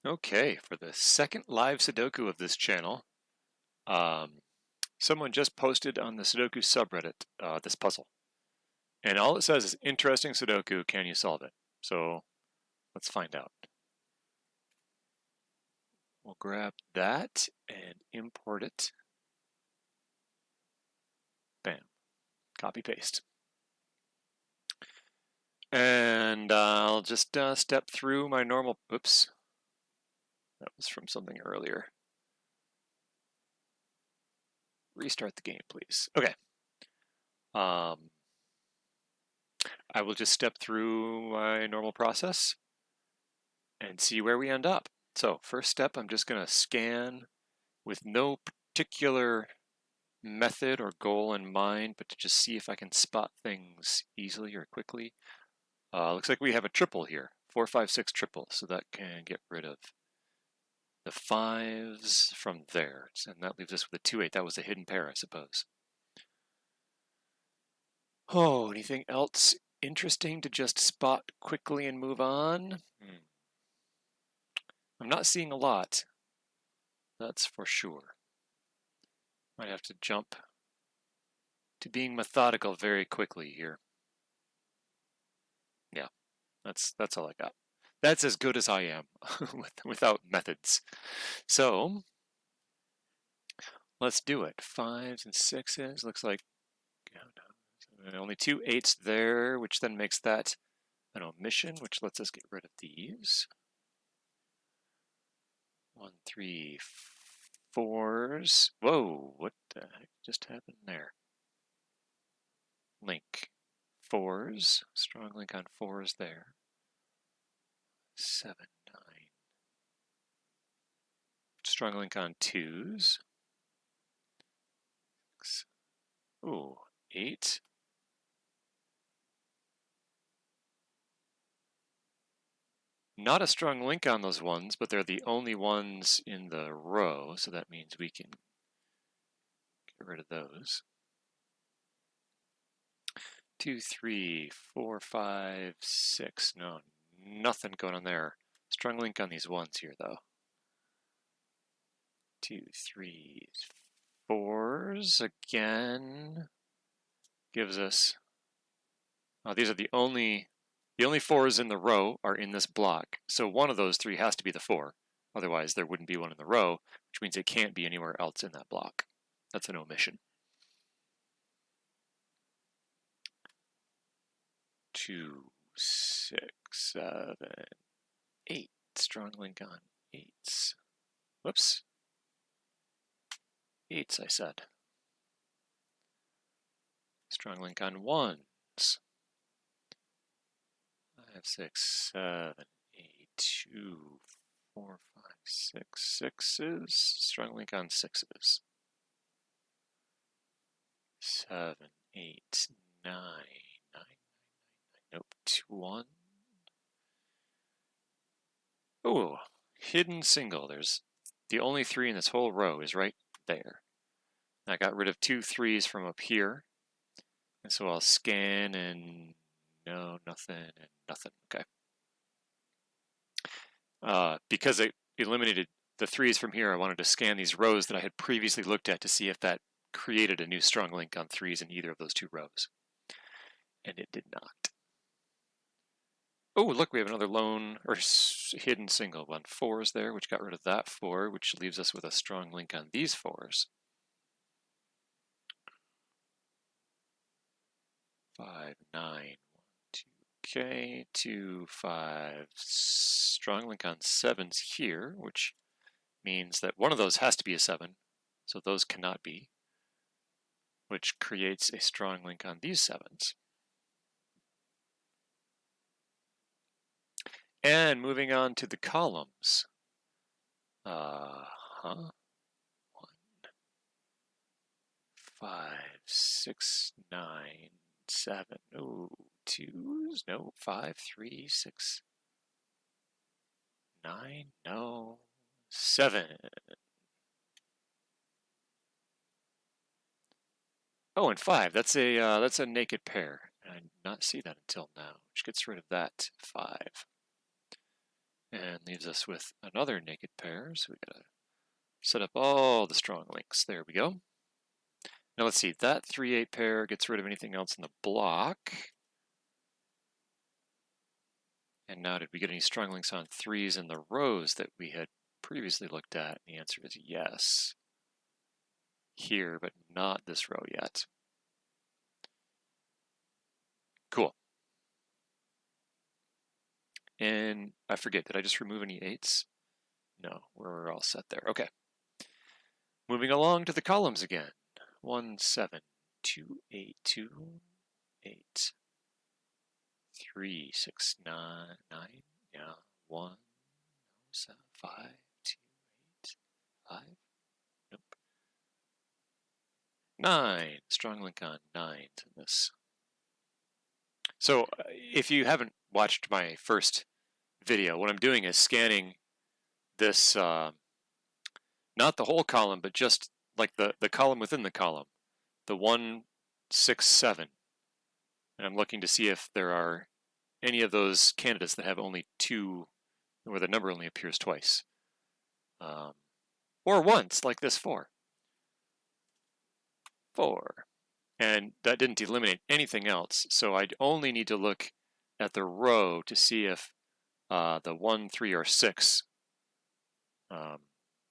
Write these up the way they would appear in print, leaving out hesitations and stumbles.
Okay, for the second live Sudoku of this channel, someone just posted on the Sudoku subreddit this puzzle. And all it says is, interesting Sudoku, can you solve it? So let's find out. We'll grab that and import it. Bam. Copy paste. And I'll just step through my normal, oops, that was from something earlier. Restart the game, please. Okay. I will just step through my normal process and see where we end up. So first step, I'm just going to scan with no particular method or goal in mind, but to just see if I can spot things easily or quickly. Looks like we have a triple here, 4, 5, 6 triple, so that can get rid of the 5s from there, and that leaves us with a 2, 8. That was a hidden pair, I suppose. Oh, anything else interesting to just spot quickly and move on? I'm not seeing a lot, that's for sure. Might have to jump to being methodical very quickly here. Yeah, that's all I got. That's as good as I am without methods. So let's do it. 5s and 6s. Looks like only 2 8s there, which then makes that an omission, which lets us get rid of these. 1, 3, 4s. Whoa, what the heck just happened there? Link. 4s. Strong link on 4s there. 7, 9. Strong link on 2s. Ooh, 8. Not a strong link on those ones, but they're the only ones in the row, so that means we can get rid of those. 2, 3, 4, 5, 6. No, nothing going on there. Strong link on these ones here, though. 2, 3, 4s again. Gives us. These are the only 4s in the row are in this block. So one of those 3 has to be the 4. Otherwise, there wouldn't be one in the row, which means it can't be anywhere else in that block. That's an omission. 2, 6, 7, 8. Strong link on 8s. Whoops. 8s, I said. Strong link on 1s. 5, 6, 7, 8, 2, 4, 5, 6. 6s. Strong link on 6s. 7, 8, 9, 9. Nope, 2, 1. Oh, hidden single. There's the only 3 in this whole row is right there. I got rid of 2 3s from up here. And so I'll scan and no, nothing and nothing. Okay. Because it eliminated the 3s from here, I wanted to scan these rows that I had previously looked at to see if that created a new strong link on 3s in either of those 2 rows. And it did not. Oh, look, we have another lone or hidden single one. 4s there, which got rid of that 4, which leaves us with a strong link on these 4s. 5, 9, 1, 2. Okay, 2, 5. Strong link on 7s here, which means that one of those has to be a 7, so those cannot be, which creates a strong link on these 7s. And moving on to the columns. 1, 5, 6, 9, 7. Oh, 2s? No, 5, 3, 6, 9. No, 7. Oh, and 5. That's a naked pair. I did not see that until now, which gets rid of that 5. and leaves us with another naked pair. So we gotta set up all the strong links. There we go. Now let's see, that 3-8 pair gets rid of anything else in the block. And now did we get any strong links on 3s in the rows that we had previously looked at? The answer is yes. Here, but not this row yet. Cool. And I forget, did I just remove any 8s? No, we're all set there. Okay. Moving along to the columns again. 1, 7, 2, 8, 2, 8, 3, 6, 9, 9, yeah, 1, 7, 5, 2, 8, 5, nope. 9, strong link on 9 in this. So if you haven't watched my first video, what I'm doing is scanning this, not the whole column, but just like the column within the column, the 1, 6, 7. And I'm looking to see if there are any of those candidates that have only 2, where the number only appears twice. Or once, like this 4. 4. And that didn't eliminate anything else, so I'd only need to look at the row to see if the 1, 3, or 6,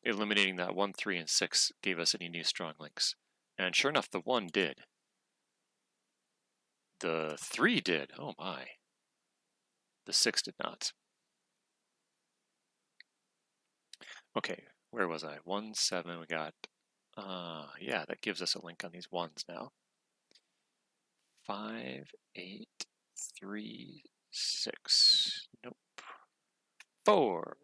eliminating that 1, 3, and 6 gave us any new strong links. And sure enough, the 1 did. The 3 did. Oh my. The 6 did not. Okay, where was I? 1, 7, we got, yeah, that gives us a link on these 1s now. 5, 8, 3, 6. Nope. 4.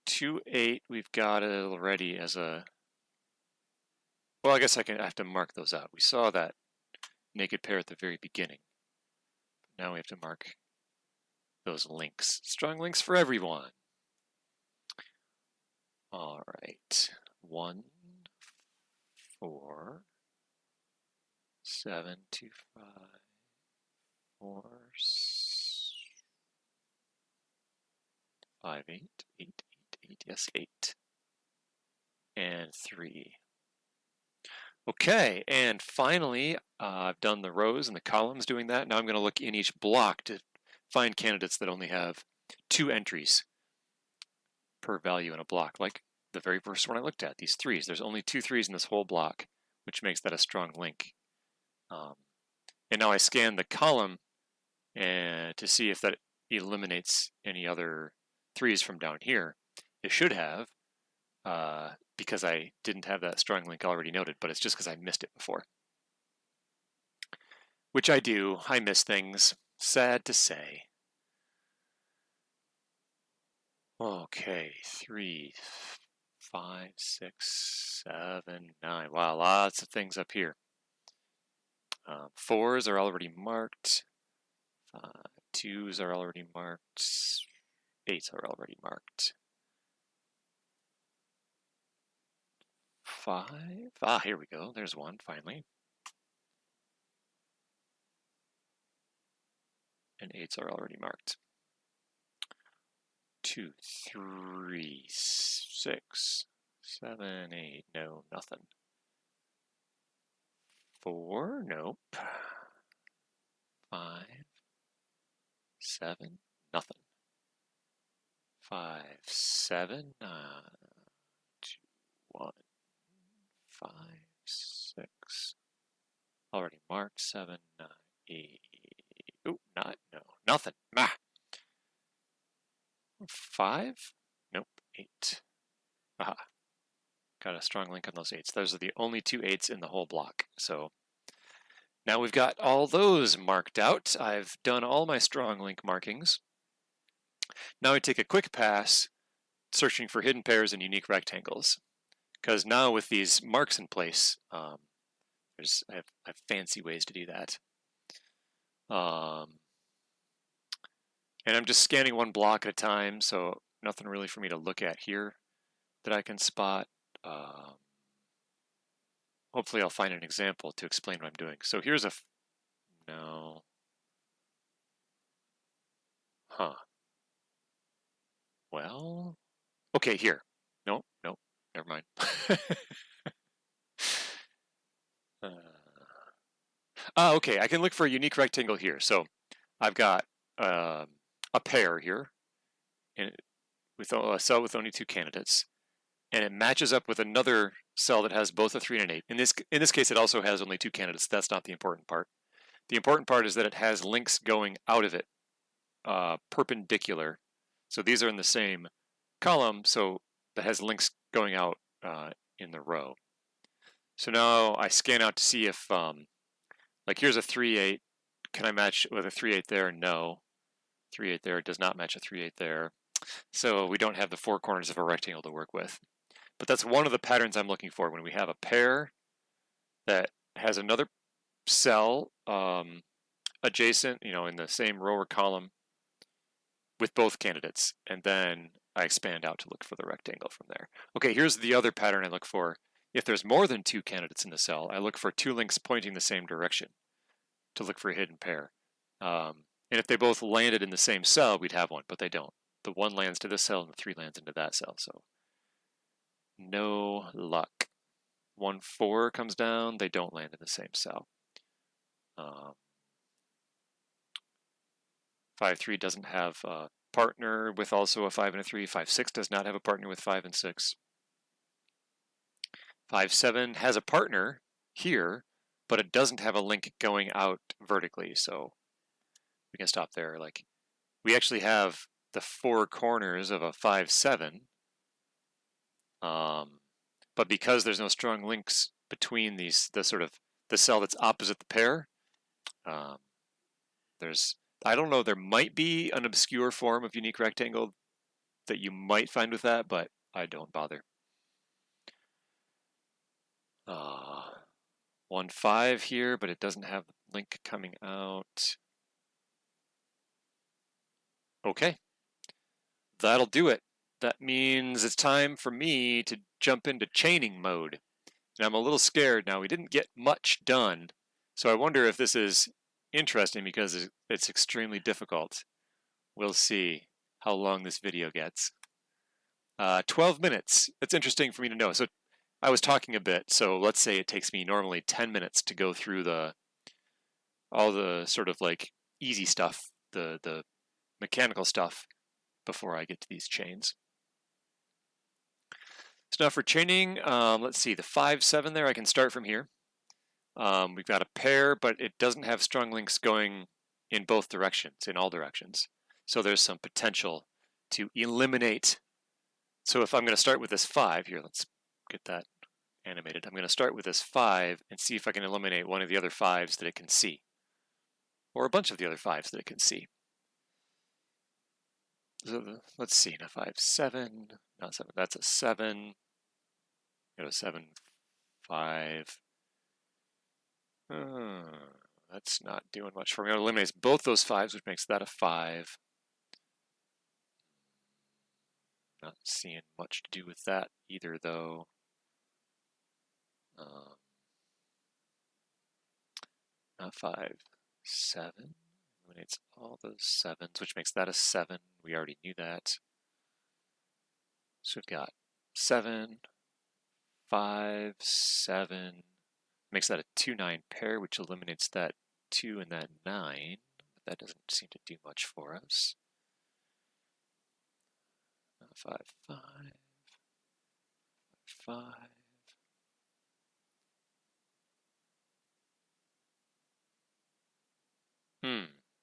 2, 8, we've got it already as a, well, I guess I have to mark those out. We saw that naked pair at the very beginning. Now we have to mark those links. Strong links for everyone. All right. 1, 4, 7, 2, 5, 4, 5, 8, 8, 8, yes, 8, and 3. Okay, and finally, I've done the rows and the columns doing that. Now I'm going to look in each block to find candidates that only have 2 entries per value in a block, like the very first one I looked at, these 3s. There's only 2 3s in this whole block, which makes that a strong link. And now I scan the column to see if that eliminates any other 3s from down here. It should have, because I didn't have that strong link already noted, but it's just because I missed it before. Which I do. I miss things. Sad to say. Okay, 3, 5, 6, 7, 9. Wow, lots of things up here. 4s are already marked. 2s are already marked. 8s are already marked. 5. Here we go. There's one, finally. And 8s are already marked. 2, 3, 6, 7, 8. No, nothing. 4, nope. 5, 7, nothing. 5, 7, 2, 1, 5, 6. Already marked. 7, 9, 8. Oop, no, nothing. 5? Nope. 8. Aha. Got a strong link on those 8s. Those are the only 2 8s in the whole block. So now we've got all those marked out. I've done all my strong link markings. Now I take a quick pass searching for hidden pairs and unique rectangles. Because now with these marks in place, I have fancy ways to do that. And I'm just scanning one block at a time, so nothing really for me to look at here that I can spot. Hopefully I'll find an example to explain what I'm doing. So here's no. Huh. Well, okay, here. No, no, never mind. Okay, I can look for a unique rectangle here. So I've got a pair here and with a cell with only two candidates, and it matches up with another cell that has both a 3 and an 8. In this case, it also has only two candidates. That's not the important part. The important part is that it has links going out of it, perpendicular. So these are in the same column, so that has links going out in the row. So now I scan out to see if, like here's a 3-8. Can I match with a 3-8 there? No. 3-8 there does not match a 3-8 there. So we don't have the four corners of a rectangle to work with. But that's one of the patterns I'm looking for when we have a pair that has another cell adjacent, in the same row or column with both candidates. And then I expand out to look for the rectangle from there. Okay, here's the other pattern I look for. If there's more than two candidates in the cell, I look for two links pointing the same direction to look for a hidden pair. And if they both landed in the same cell, we'd have one, but they don't. The one lands to this cell and the three lands into that cell, so no luck. 1-4 comes down, they don't land in the same cell. 5-3 doesn't have a partner with also a 5 and a 3. 5-6 does not have a partner with 5 and 6. 5-7 has a partner here, but it doesn't have a link going out vertically, so we can stop there. Like, we actually have the four corners of a 5-7, but because there's no strong links between the cell that's opposite the pair, I don't know, there might be an obscure form of unique rectangle that you might find with that, but I don't bother. 1-5 here, but it doesn't have the link coming out. Okay, that'll do it. That means it's time for me to jump into chaining mode. And I'm a little scared now. We didn't get much done, so I wonder if this is interesting because it's extremely difficult. We'll see how long this video gets. 12 minutes. That's interesting for me to know. So I was talking a bit, so let's say it takes me normally 10 minutes to go through all the sort of like easy stuff, the mechanical stuff, before I get to these chains. So now for chaining, let's see, the 5-7 there, I can start from here. We've got a pair, but it doesn't have strong links going in both directions, in all directions. So there's some potential to eliminate. So if I'm going to start with this 5, here, let's get that animated. I'm going to start with this 5 and see if I can eliminate one of the other 5s that it can see, or a bunch of the other 5s that it can see. So let's see, now 5-7, not 7, that's a 7, go to 7-5. That's not doing much for me. It eliminates both those 5s, which makes that a 5. Not seeing much to do with that either, though. Not 5-7. Eliminates all those 7s, which makes that a 7. We already knew that. So we've got 7, 5-7. Makes that a 2-9 pair, which eliminates that 2 and that 9. But that doesn't seem to do much for us. 5-5. 5.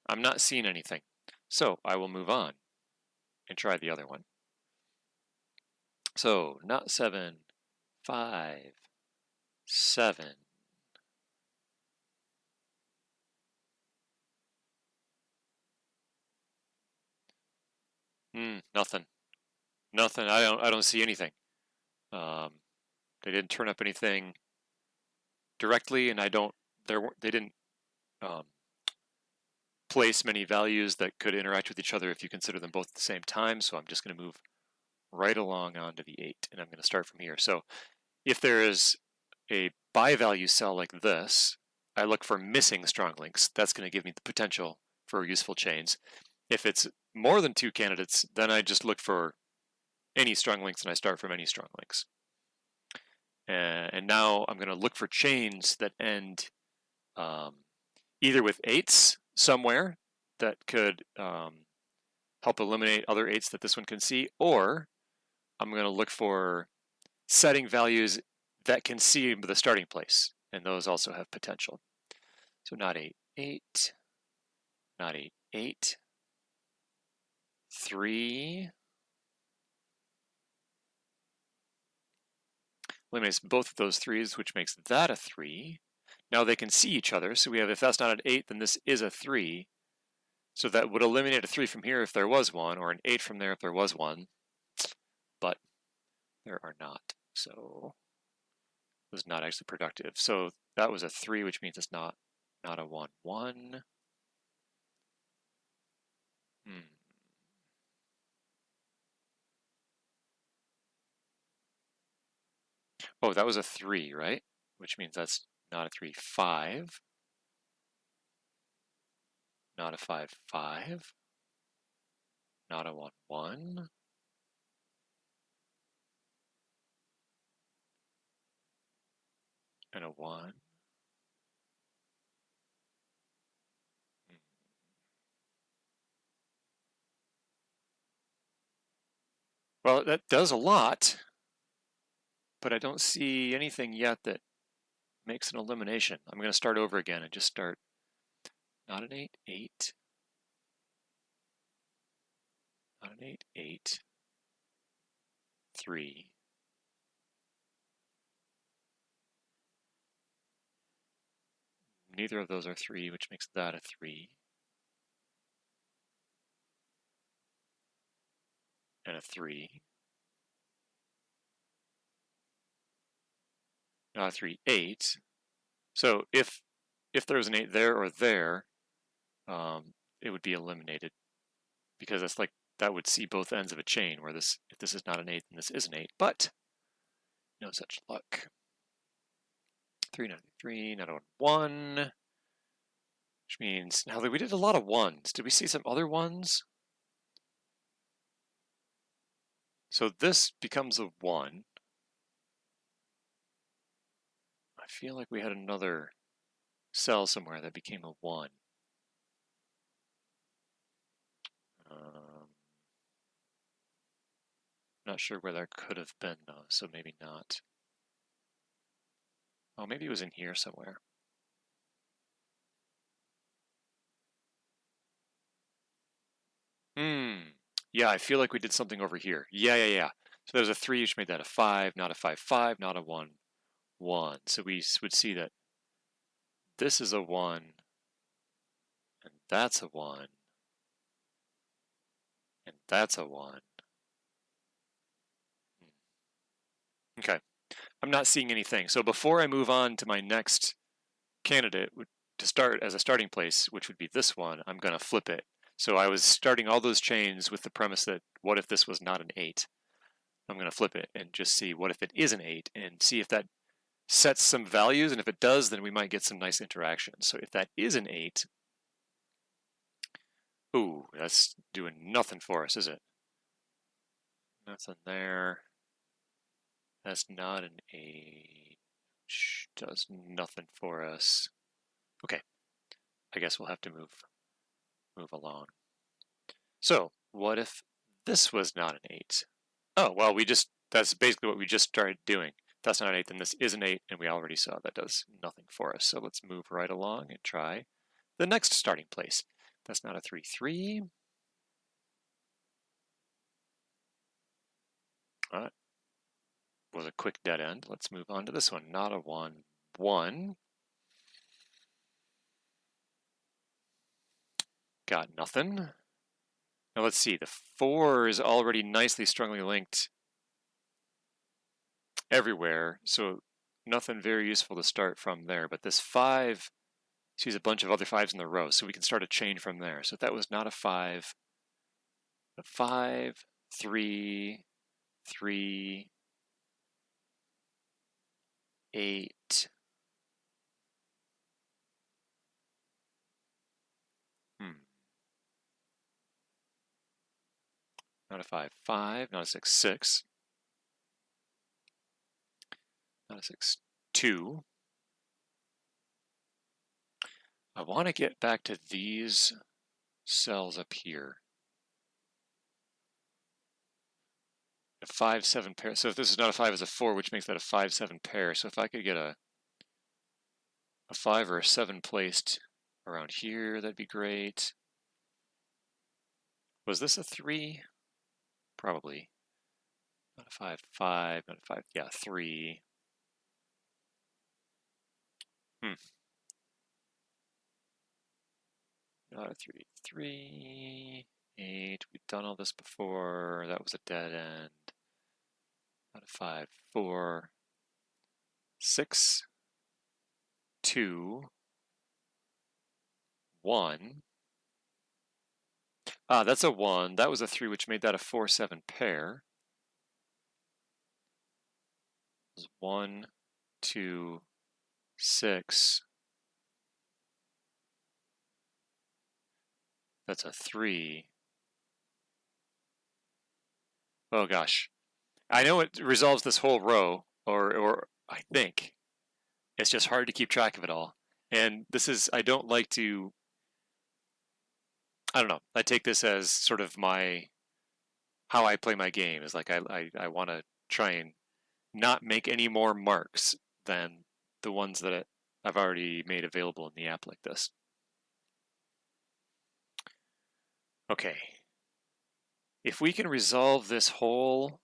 I'm not seeing anything. So I will move on and try the other one. So not 7, 5, 7. Nothing. Nothing. I don't see anything. They didn't turn up anything directly, and they didn't place many values that could interact with each other if you consider them both at the same time. So I'm just going to move right along onto the 8, and I'm going to start from here. So if there is a bi-value cell like this, I look for missing strong links. That's going to give me the potential for useful chains. If it's more than 2 candidates, then I just look for any strong links and I start from any strong links. And now I'm going to look for chains that end either with 8s somewhere that could help eliminate other 8s that this one can see, or I'm going to look for setting values that can see the starting place, and those also have potential. So not 8, 8, not 8, 8, 3. Eliminates both of those 3s, which makes that a 3. Now they can see each other, so we have, if that's not an 8, then this is a 3. So that would eliminate a 3 from here if there was one, or an 8 from there if there was one. But there are not, so it was not actually productive. So that was a 3, which means it's not a 1, 1. Oh, that was a 3, right? Which means that's not a 3, 5. Not a 5, 5. Not a 1, 1. And a 1. Well, that does a lot, but I don't see anything yet that makes an elimination. I'm going to start over again and just start, not an 8, 8. Not an 8, 8. 3. Neither of those are 3, which makes that a 3. And a 3. Not a 3, 8. So if there was an 8 there or there, it would be eliminated, because that's like, that would see both ends of a chain, where this, if this is not an 8, then this is an 8, but no such luck. 3, not a 3, not a 1, which means, now that we did a lot of 1s, did we see some other 1s? So this becomes a 1. I feel like we had another cell somewhere that became a 1. Not sure where that could have been though, so maybe not. Oh, maybe it was in here somewhere. Yeah, I feel like we did something over here. Yeah. So there's a 3, which made that a 5, not a 5, 5, not a 1, 1. So we would see that this is a 1, and that's a 1, and that's a 1. Okay, I'm not seeing anything. So before I move on to my next candidate to start as a starting place, which would be this one, I'm going to flip it. So I was starting all those chains with the premise that what if this was not an 8? I'm going to flip it and just see what if it is an 8, and see if that sets some values, and if it does, then we might get some nice interaction. So if that is an 8, ooh, that's doing nothing for us, is it? Nothing there. That's not an 8. Does nothing for us. Okay, I guess we'll have to move along. So what if this was not an 8? Oh, well, that's basically what we just started doing. If that's not an 8, then this is an 8, and we already saw that does nothing for us. So let's move right along and try the next starting place. That's not a 3, 3. That was a quick dead end. Let's move on to this one. Not a 1, 1. Got nothing. Now let's see. The 4 is already nicely strongly linked everywhere, so nothing very useful to start from there. But this 5 sees a bunch of other 5s in the row, so we can start a chain from there. So if that was not a 5, a 5, 3, 3, 8. not a 5, 5, not a 6, 6, not a 6, 2. I want to get back to these cells up here. A 5, 7 pair. So if this is not a 5, it's a 4, which makes that a 5, 7 pair. So if I could get a 5 or a 7 placed around here, that'd be great. Was this a 3? Probably. Not a 5, 5, not a 5, yeah, 3. Not a 3, 3, 8. We've done all this before. That was a dead end. Not a 5, 4, 6, 2, 1. Ah, that's a 1. That was a 3, which made that a 4, 7 pair. It was 1, 2, 6. That's a 3. Oh gosh. I know it resolves this whole row, or I think. It's just hard to keep track of it all. And this is, I don't like to, I don't know. I take this as sort of how I play my game is like I want to try and not make any more marks than the ones that I've already made available in the app like this. Okay. If we can resolve this whole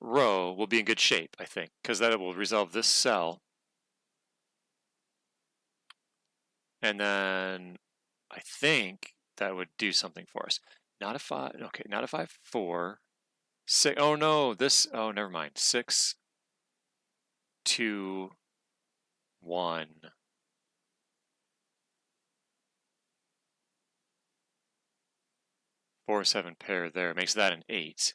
row, we'll be in good shape, I think, because that will resolve this cell. And then I think that would do something for us. Not a 5, okay, not a 5, 4, 6, oh no, oh, never mind. 6, 2, 1. 4, 7 pair there makes that an 8.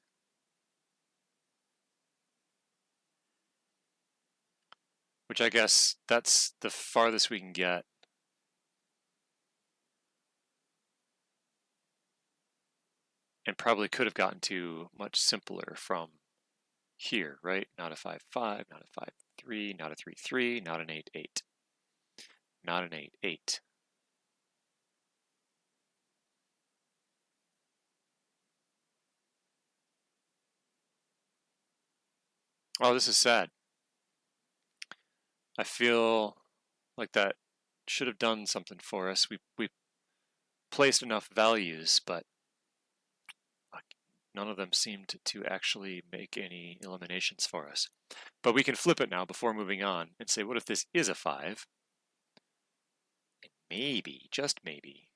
Which I guess that's the farthest we can get. And probably could have gotten to much simpler from here, right? Not a 5, 5, not a 5, 3, not a 3, 3, not an 8, 8. Not an 8, 8. Oh, this is sad. I feel like that should have done something for us. We placed enough values, but none of them seemed to actually make any eliminations for us. But we can flip it now before moving on and say, what if this is a 5? And maybe, just maybe,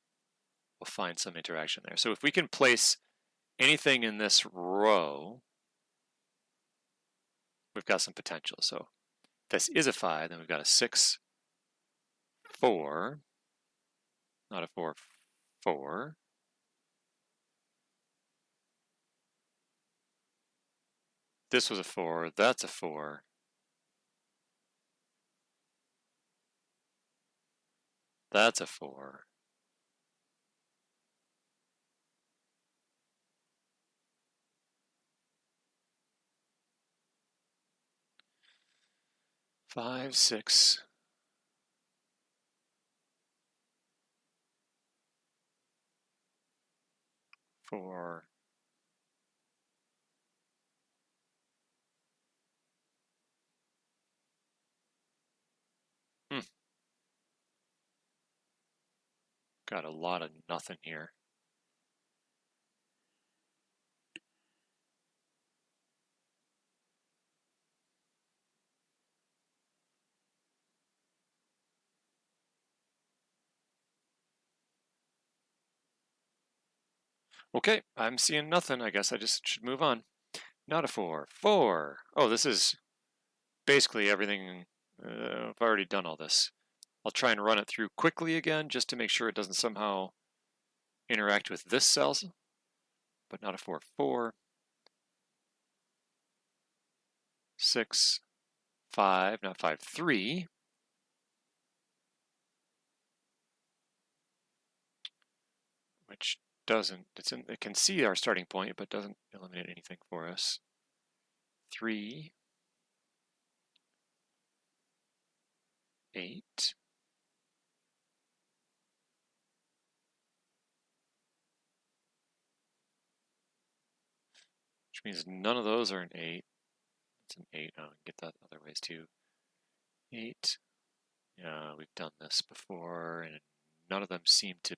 we'll find some interaction there. So if we can place anything in this row, we've got some potential. So if this is a 5, then we've got a 6, 4, not a 4, 4. This was a 4, that's a 4. That's a 4. Five, 6. 4. Got a lot of nothing here. Okay, I'm seeing nothing. I guess I just should move on. Not a 4. 4. Oh, this is basically everything. I've already done all this. I'll try and run it through quickly again just to make sure it doesn't somehow interact with this cell. But not a 4. 4. 6. 5. Not 5. 3. Which doesn't, it can see our starting point, but doesn't eliminate anything for us. 3, 8. Which means none of those are an 8. It's an 8. Oh, I can get that other ways too. 8. Yeah, we've done this before, and none of them seem to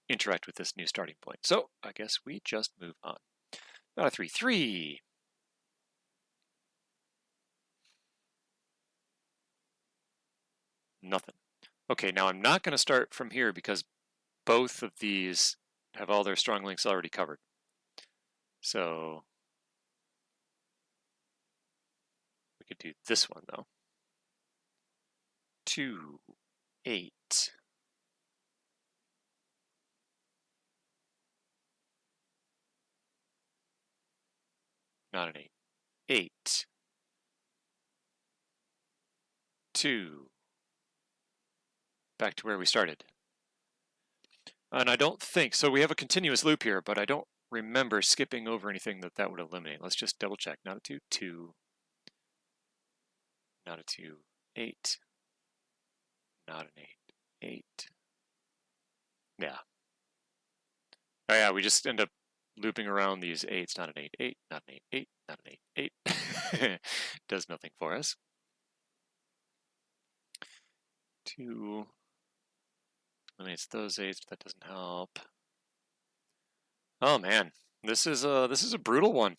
interact with this new starting point. So I guess we just move on. Not a 3, 3. Nothing. Okay, now I'm not going to start from here because both of these have all their strong links already covered. So we could do this one though. 2, 8. Not an 8. 8. 2. Back to where we started. And I don't think, so we have a continuous loop here, but I don't remember skipping over anything that would eliminate. Let's just double check. Not a 2, 2. Not a 2, 8. Not an 8, 8. Yeah. Oh yeah, we just end up looping around these 8s. Not an 8, 8. Not an 8, 8. Not an 8, 8. Does nothing for us. 2. Eliminates those 8s, but that doesn't help. Oh man, this is a brutal one.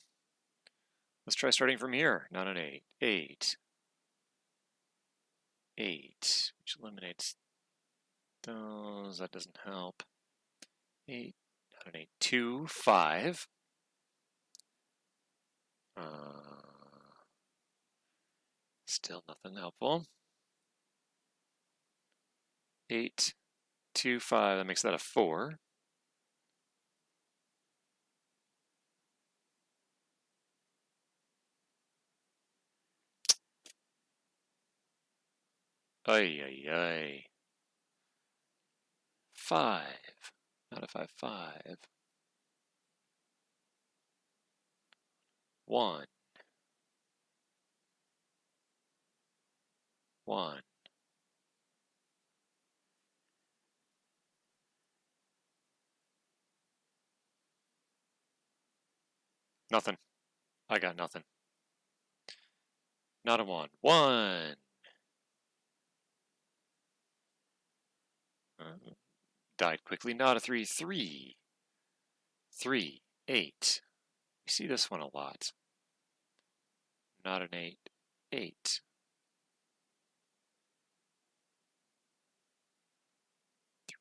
Let's try starting from here. Not an 8, 8. 8, which eliminates those. That doesn't help. 8, not an 8, 2, 5. Still nothing helpful. 8, 2, 5. That makes that a 4. Ay, ay, ay. 5. Not a 5, 5. 1. 1. Nothing. I got nothing. Not a 1. 1. Died quickly. Not a 3, 3. 3, 8. You see this one a lot. Not an 8, 8.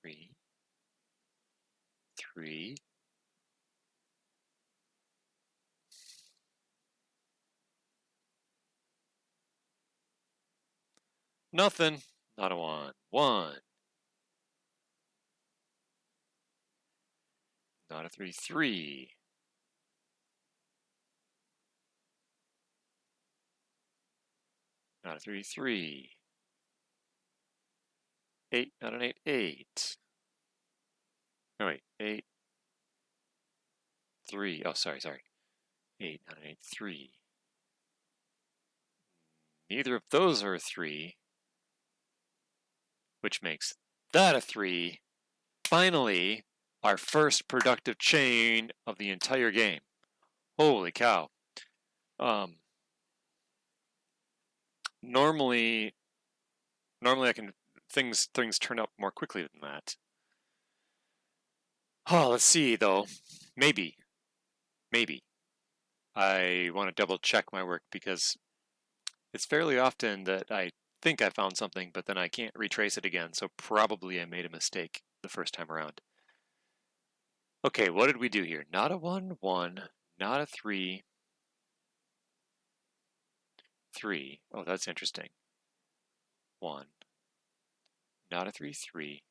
3, 3. Nothing. Not a 1. 1. Not a 3, 3. Not a 3, 3. 8, not an 8, 8. No, wait, 8, 3. Oh, sorry. 8, not an 8, 3. Neither of those are a 3, which makes that a 3. Finally, our first productive chain of the entire game. Holy cow. Normally I can things turn out more quickly than that. Oh, let's see though. Maybe. I want to double check my work because it's fairly often that I think I found something, but then I can't retrace it again, so probably I made a mistake the first time around. Okay, what did we do here? Not a 1, 1, not a 3, 3. Oh, that's interesting. 1, not a 3, 3,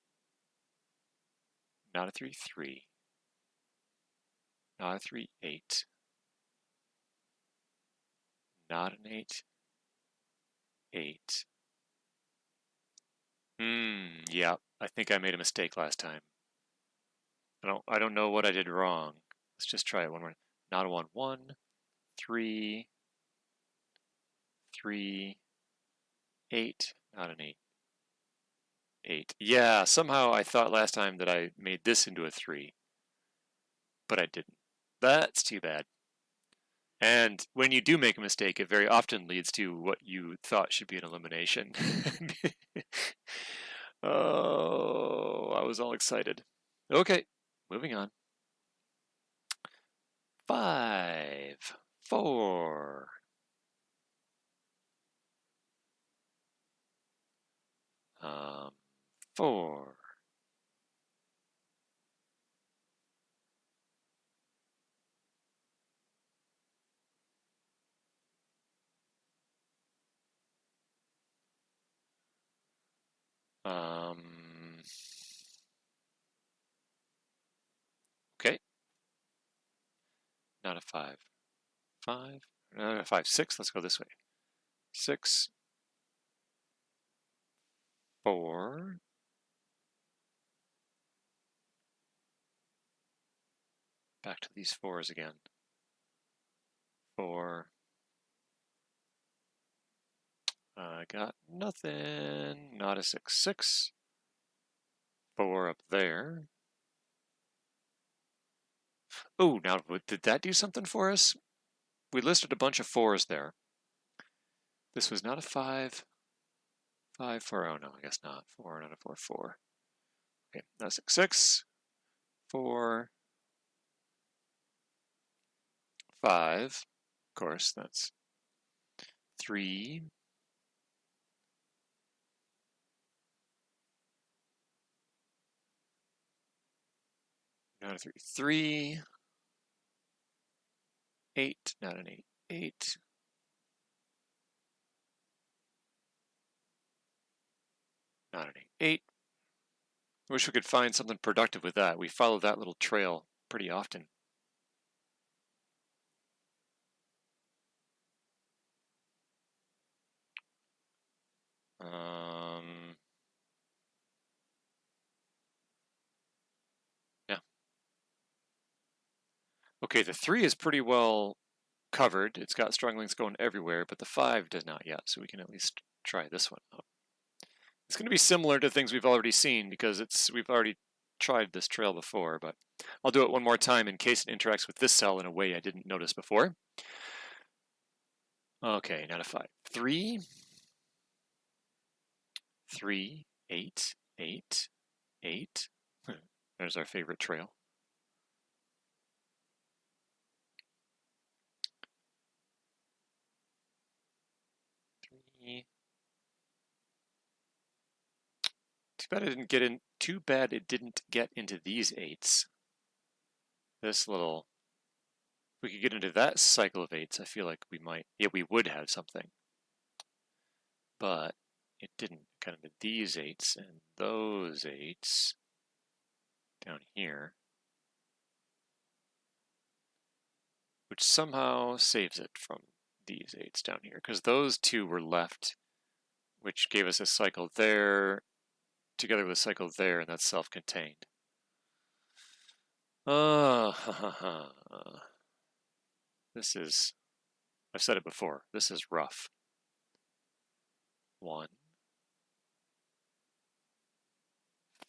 not a 3, 3, not a 3, 8, not an 8, 8. Yeah, I think I made a mistake last time. I don't know what I did wrong. Let's just try it one more. Not a 1. 1, 3, 3, 8. Not an 8. 8. Yeah, somehow I thought last time that I made this into a 3, but I didn't. That's too bad. And when you do make a mistake, it very often leads to what you thought should be an elimination. Oh, I was all excited. Okay, moving on. 5, 4. 4. Okay, not a 5. 5, 5, 6. Let's go this way. 6, 4. Back to these 4s again. 4. I got nothing. Not a 6. 6. 4 up there. Oh, now did that do something for us? We listed a bunch of 4s there. This was not a 5. 5, 4. Oh, no, I guess not. 4, not a 4, 4. Okay, now 6. 6, 4, 5. Of course, that's 3. Not a 3. 3. 8. Not an 8. 8. Not an 8. 8. I wish we could find something productive with that. We follow that little trail pretty often. Yeah. Okay, the 3 is pretty well covered. It's got strong links going everywhere, but the 5 does not yet, so we can at least try this one out. It's going to be similar to things we've already seen because we've already tried this trail before, but I'll do it one more time in case it interacts with this cell in a way I didn't notice before. Okay, not a 5. 3, 3, 8, 8, 8. There's our favorite trail. 3. Too bad it didn't get into these 8s. This little, if we could get into that cycle of 8s, I feel like we would have something. But it didn't. Kind of these 8s and those 8s down here, which somehow saves it from these 8s down here, because those 2 were left, which gave us a cycle there, together with a cycle there, and that's self-contained. This is, I've said it before, this is rough. 1,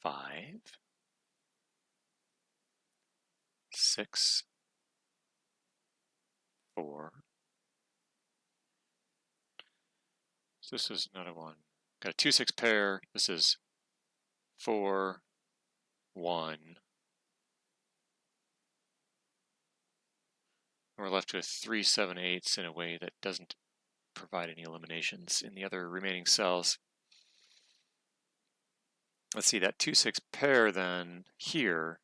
5, 6, 4. So this is not a 1. Got a 2, 6 pair. This is 4, 1. We're left with 3, 7, 8s in a way that doesn't provide any eliminations in the other remaining cells. Let's see, that 2, 6 pair then here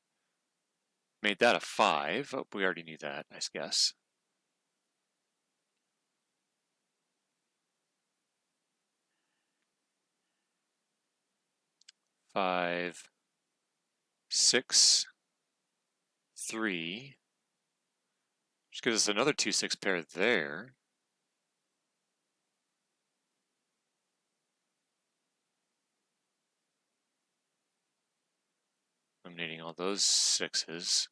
made that a 5. Oh, we already knew that, I guess. Five, 6, 3. Which gives us another 2, 6 pair there. eliminating all those 6s,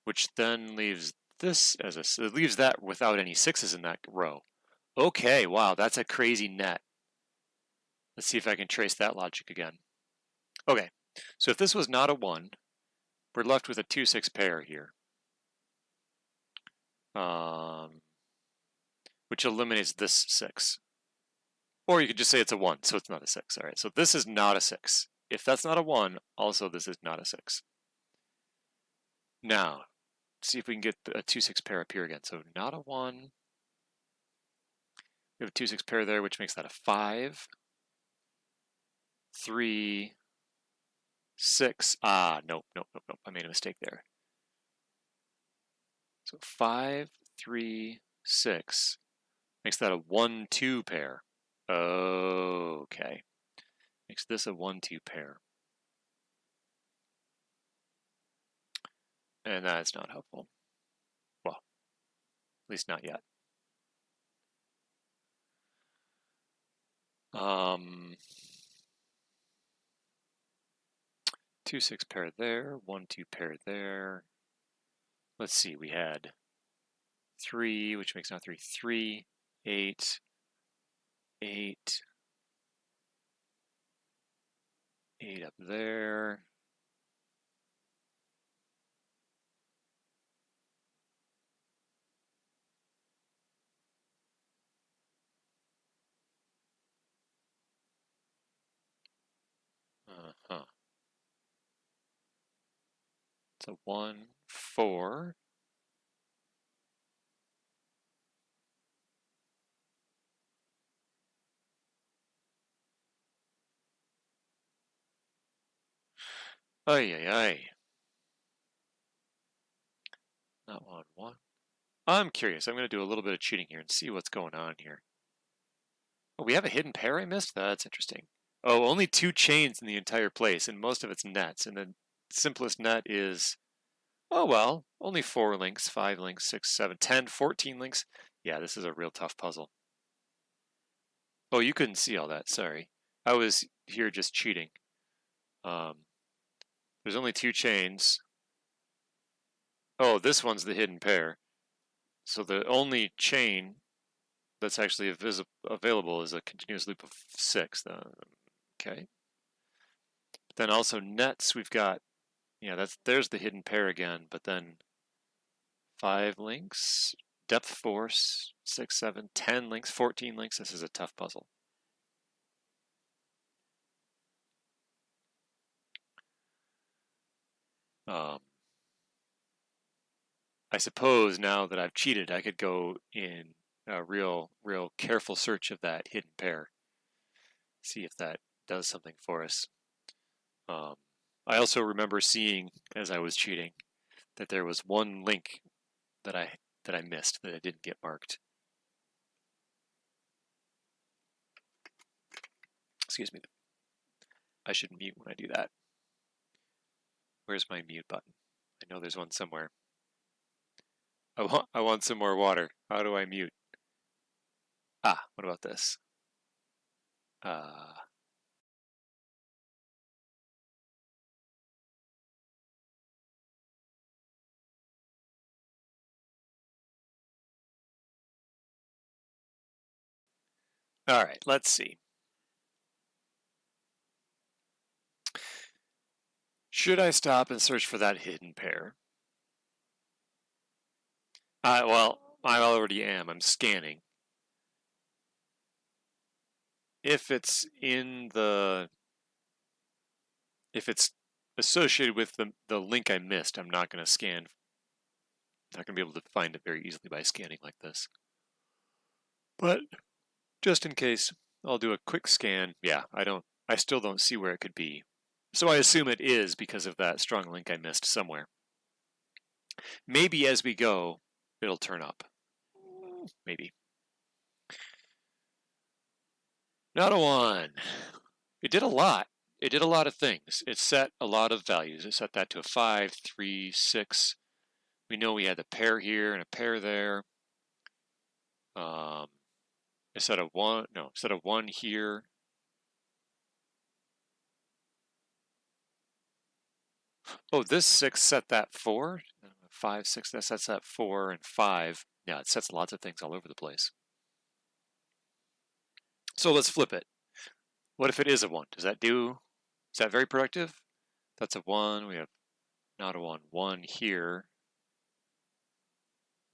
which then leaves this as it leaves that without any 6s in that row. Okay, wow, that's a crazy net. Let's see if I can trace that logic again. Okay, so if this was not a 1, we're left with a 2-6 pair here, which eliminates this 6. Or you could just say it's a 1, so it's not a 6. All right, so this is not a 6. If that's not a 1, also this is not a 6. Now, see if we can get a 2-6 pair up here again. So not a 1. We have a 2-6 pair there, which makes that a 5, 3, 6. Nope. I made a mistake there. So 5, 3, 6 makes that a 1-2 pair. Okay. Makes this a 1-2 pair. And that's not helpful. Well, at least not yet. 2-6 pair there, 1-2 pair there. Let's see, we had 3, which makes now 3, 3, 8, 8, 8 up there. It's a 1, 4. Ay. Not 1, 1. I'm curious. I'm going to do a little bit of cheating here and see what's going on here. Oh, we have a hidden pair I missed? That's interesting. Oh, only 2 chains in the entire place, and most of it's nets. And the simplest net is, oh well, only 4 links, 5 links, 6, 7, 10, 14 links. Yeah, this is a real tough puzzle. Oh, you couldn't see all that, sorry. I was here just cheating. There's only 2 chains. Oh, this one's the hidden pair. So the only chain that's actually available is a continuous loop of 6. Okay. But then also nets, we've got, there's the hidden pair again, but then 5 links, depth 4, 6, 7, 10 links, 14 links. This is a tough puzzle. I suppose now that I've cheated, I could go in a real careful search of that hidden pair. See if that does something for us. I also remember seeing, as I was cheating, that there was 1 link that I missed, that I didn't get marked. Excuse me. I should mute when I do that. Where's my mute button? I know there's one somewhere. I want some more water. How do I mute? What about this? All right, let's see. Should I stop and search for that hidden pair? Well, I already am. I'm scanning. If it's associated with the link I missed, I'm not going to scan. Not going to be able to find it very easily by scanning like this. But just in case, I'll do a quick scan. Yeah, I still don't see where it could be. So I assume it is because of that strong link I missed somewhere. Maybe as we go, it'll turn up. Maybe. Not a 1. It did a lot. It did a lot of things. It set a lot of values. It set that to a 5, 3, 6. We know we had a pair here and a pair there. It set a 1. No, it set a 1 here. Oh, this 6 set that 4. 5, 6, that sets that 4 and 5. Yeah, it sets lots of things all over the place. So let's flip it. What if it is a 1? Does that do? Is that very productive? That's a 1. We have not a 1. 1 here.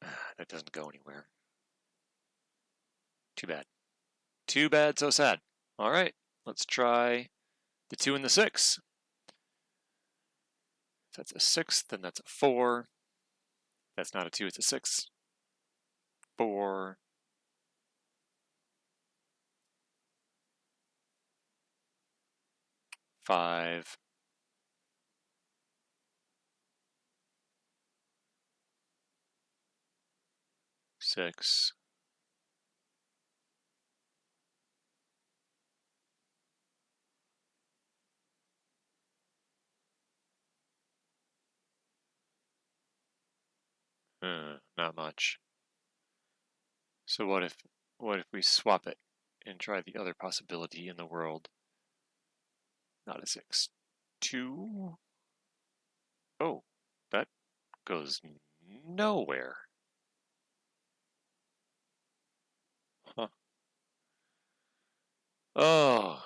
That doesn't go anywhere. Too bad. Too bad, so sad. All right, let's try the 2 and the 6. If that's a 6, then that's a 4. That's not a 2, it's a 6. 4. 5. 6. Not much. So what if we swap it and try the other possibility in the world? Not a 6. 2. Oh, that goes nowhere. Huh. Oh,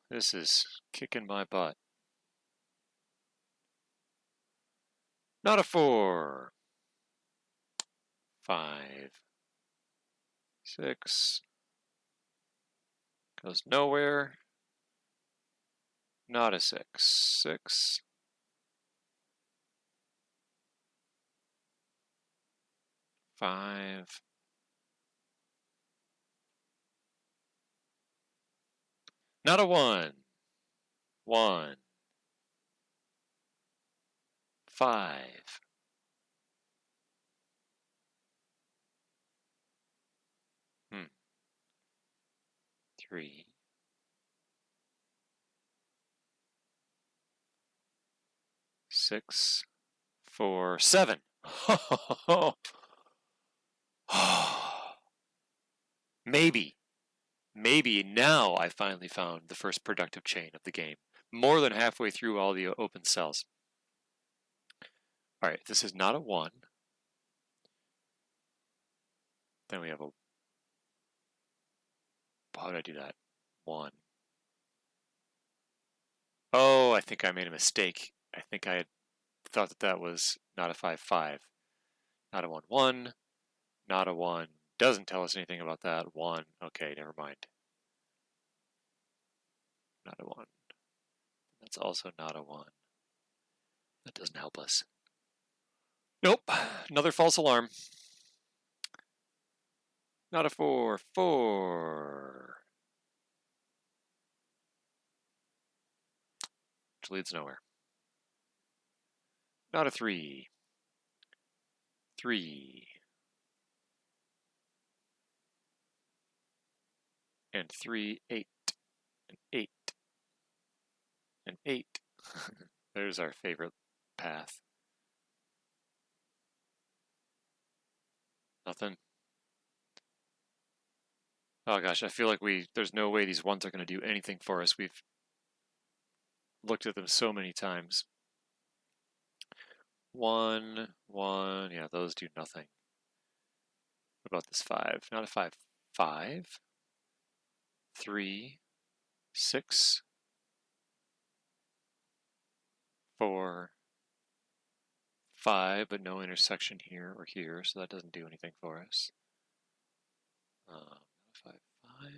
this is kicking my butt. Not a 4. 5. 6. Goes nowhere. Not a 6. 6. 5. Not a 1. 1. 5. 3. 6. 4. 7. Maybe. Maybe now I finally found the first productive chain of the game. More than halfway through all the open cells. All right, this is not a 1. Then we have a... How did I do that? 1. Oh, I think I made a mistake. I think I had thought that that was not a 5, 5. Not a 1, 1. Not a 1. Doesn't tell us anything about that. 1. Okay, never mind. Not a 1. That's also not a 1. That doesn't help us. Nope. Another false alarm. Not a 4. 4. Which leads nowhere. Not a 3. 3. And 3, 8. And 8. And 8. There's our favorite path. Nothing. Oh gosh, I feel like there's no way these ones are going to do anything for us. We've looked at them so many times. 1, 1, yeah, those do nothing. What about this 5? Not a 5. 5. 3. 6. 4. 5, but no intersection here or here, so that doesn't do anything for us. 5, 5.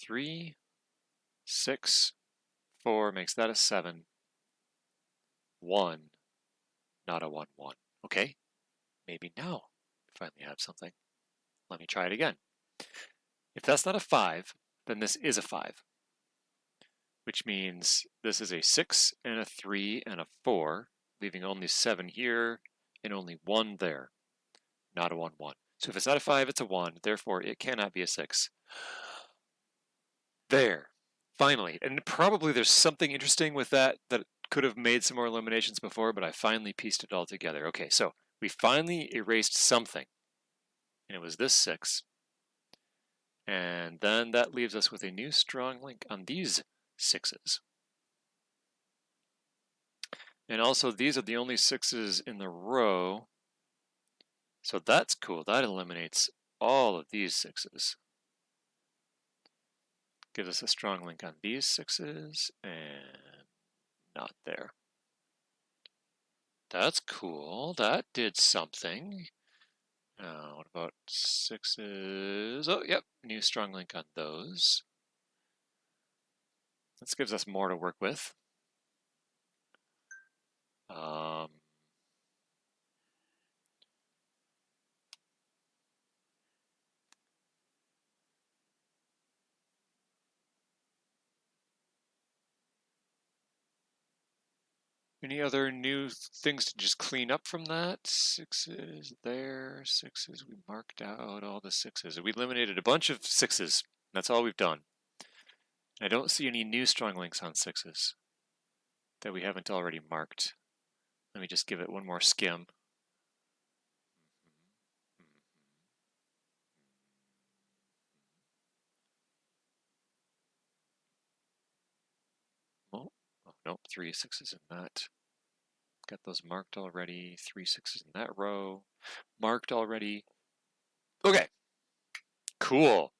3. 6. 4 makes that a 7. 1. Not a 1, 1. Okay, maybe now we finally have something. Let me try it again. If that's not a 5, then this is a 5, which means this is a 6 and a 3 and a 4, leaving only 7 here and only 1 there. Not a 1, 1. So if it's not a 5, it's a 1. Therefore, it cannot be a 6. There. Finally. And probably there's something interesting with that could have made some more eliminations before, but I finally pieced it all together. Okay, so we finally erased something. And it was this 6. And then that leaves us with a new strong link on these 6s. And also, these are the only 6s in the row. So that's cool. That eliminates all of these 6s. Gives us a strong link on these 6s, and not there. That's cool. That did something. What about 6s? Oh, yep. New strong link on those. This gives us more to work with. Any other new things to just clean up from that? 6s there, 6s. We marked out all the 6s. We eliminated a bunch of 6s. That's all we've done. I don't see any new strong links on 6s that we haven't already marked. Let me just give it one more skim. Oh, nope, 3 6s in that. Got those marked already. 3 6s in that row. Marked already. Okay, cool.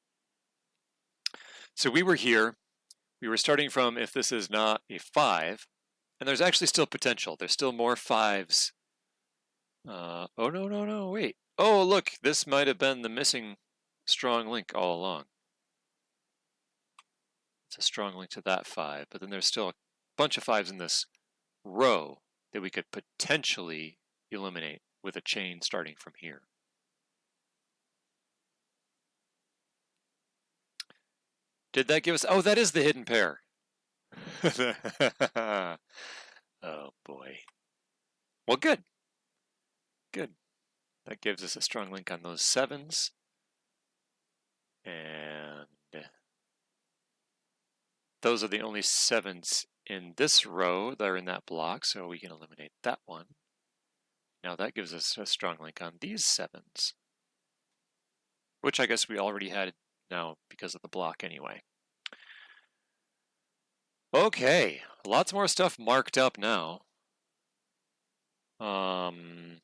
So we were here. We were starting from if this is not a 5, and there's actually still potential. There's still more 5s. Oh, no, wait. Oh, look, this might have been the missing strong link all along. It's a strong link to that 5, but then there's still a bunch of 5s in this row that we could potentially eliminate with a chain starting from here. Did that give us... Oh, that is the hidden pair. Oh, boy. Well, good. Good. That gives us a strong link on those 7s. And those are the only 7s in this row that are in that block, so we can eliminate that one. Now that gives us a strong link on these 7s, which I guess we already had now because of the block anyway. Okay, lots more stuff marked up now. I'm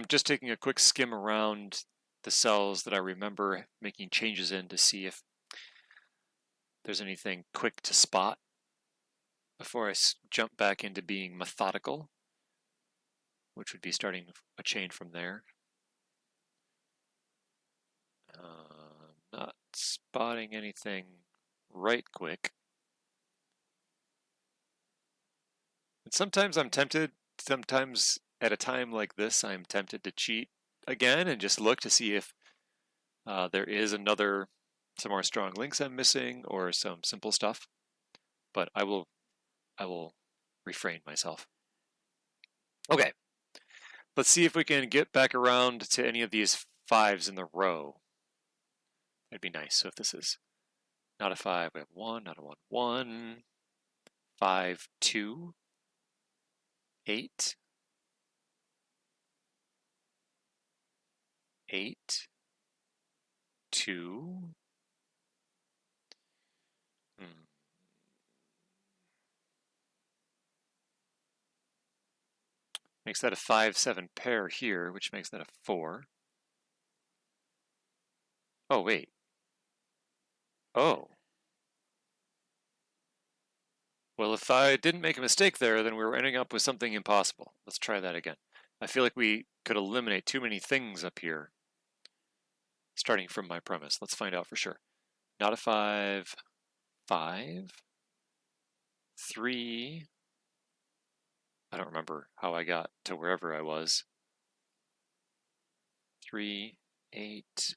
just taking a quick skim around the cells that I remember making changes in to see if there's anything quick to spot before I jump back into being methodical, which would be starting a chain from there. Not spotting anything right quick. And sometimes I'm tempted, sometimes at a time like this, I'm tempted to cheat again and just look to see if there is some more strong links I'm missing or some simple stuff. But I will refrain myself. Okay, let's see if we can get back around to any of these 5s in the row. That'd be nice. So if this is not a 5, we have 1, not a 1, 1, 5, 2, 8, 8, 2. Makes that a 5-7 pair here, which makes that a 4. Oh, wait. Oh. Well, if I didn't make a mistake there, then we were ending up with something impossible. Let's try that again. I feel like we could eliminate too many things up here, starting from my premise. Let's find out for sure. Not a 5, 5, 3. I don't remember how I got to wherever I was. 3, 8,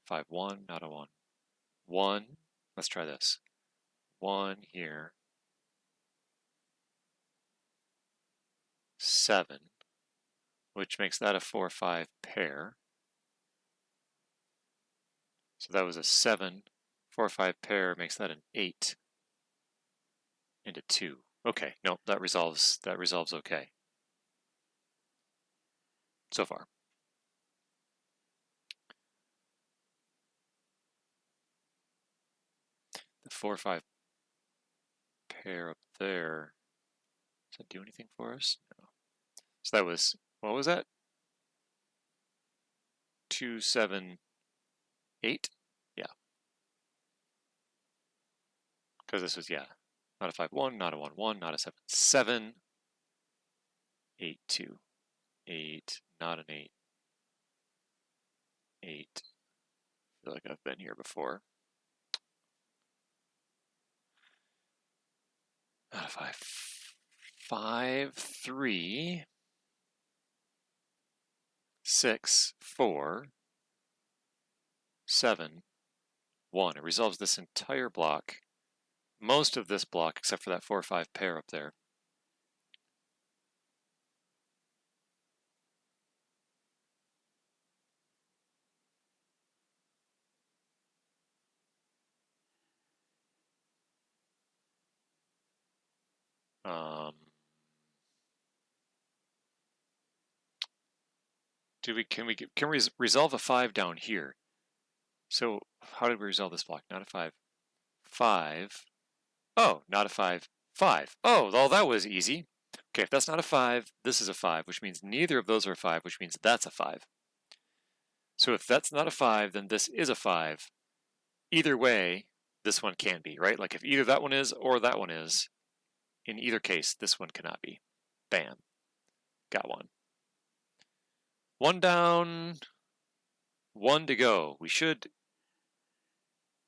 5, 1, not a 1. 1, let's try this. 1 here. 7, which makes that a 4-5 pair. So that was a 7, 4-5 pair makes that an 8 and a 2. Okay, no, that resolves okay. So far. 4-5 pair up there. Does that do anything for us? No. So that was, what was that? 2, 7, 8? Yeah. Because this was, yeah, not a 5, 1, not a 1, 1, not a 7, 7, 8, 2, 8, not an 8, 8. I feel like I've been here before. Not a 5, 5, 3, 6, 4, 7, 1. It resolves this entire block. Most of this block, except for that 4-5 pair up there. Can we resolve a 5 down here? So how did we resolve this block? Not a 5. 5. Oh, not a 5. 5. Oh, well, that was easy. Okay, if that's not a 5, this is a 5, which means neither of those are a 5, which means that's a 5. So if that's not a 5, then this is a 5. Either way, this one can be, right? Like if either that one is or that one is, in either case, this one cannot be. Bam. Got one. One down, one to go. We should,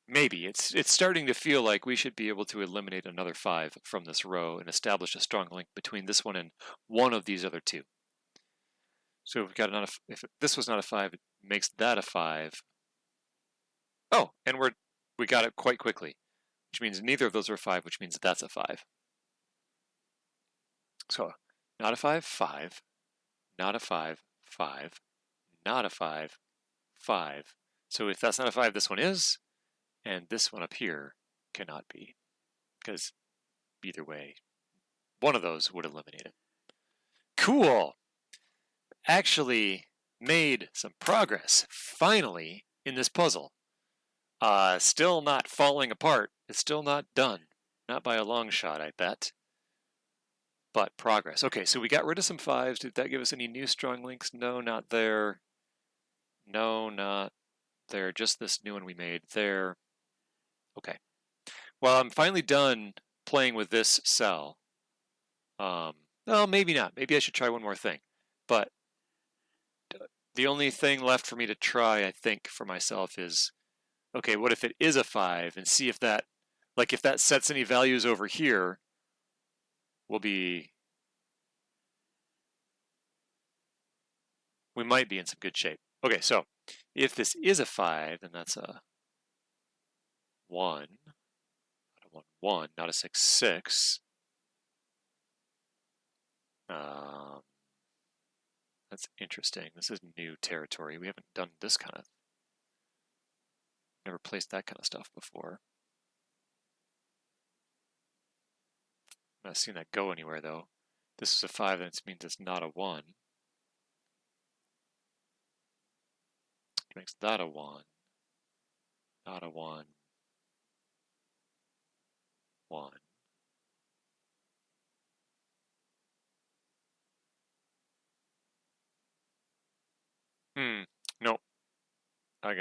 maybe, it's starting to feel like we should be able to eliminate another 5 from this row and establish a strong link between this one and one of these other two. So if we've got another, if this was not a 5, it makes that a 5. Oh, and we got it quite quickly, which means neither of those are 5, which means that's a 5. So not a 5, 5, not a 5, 5, not a 5, 5. So if that's not a 5, this one is, and this one up here cannot be, because either way, one of those would eliminate it. Cool! Actually made some progress, finally, in this puzzle. Still not falling apart. It's still not done. Not by a long shot, I bet. But progress. Okay, so we got rid of some 5s. Did that give us any new strong links? No, not there. No, not there. Just this new one we made there. Okay. Well, I'm finally done playing with this cell. Well, maybe not. Maybe I should try one more thing. But the only thing left for me to try, I think, for myself is, okay, what if it is a 5, and see if that, like if that sets any values over here, we might be in some good shape. Okay, so if this is a 5, then that's a 1, not a 1, 1, not a 6, 6. That's interesting. This is new territory. We haven't done this kind of, never placed that kind of stuff before. I'm not seeing that go anywhere though. This is a 5, that means it's not a 1. Makes that a 1, not a 1, 1. Nope. I'm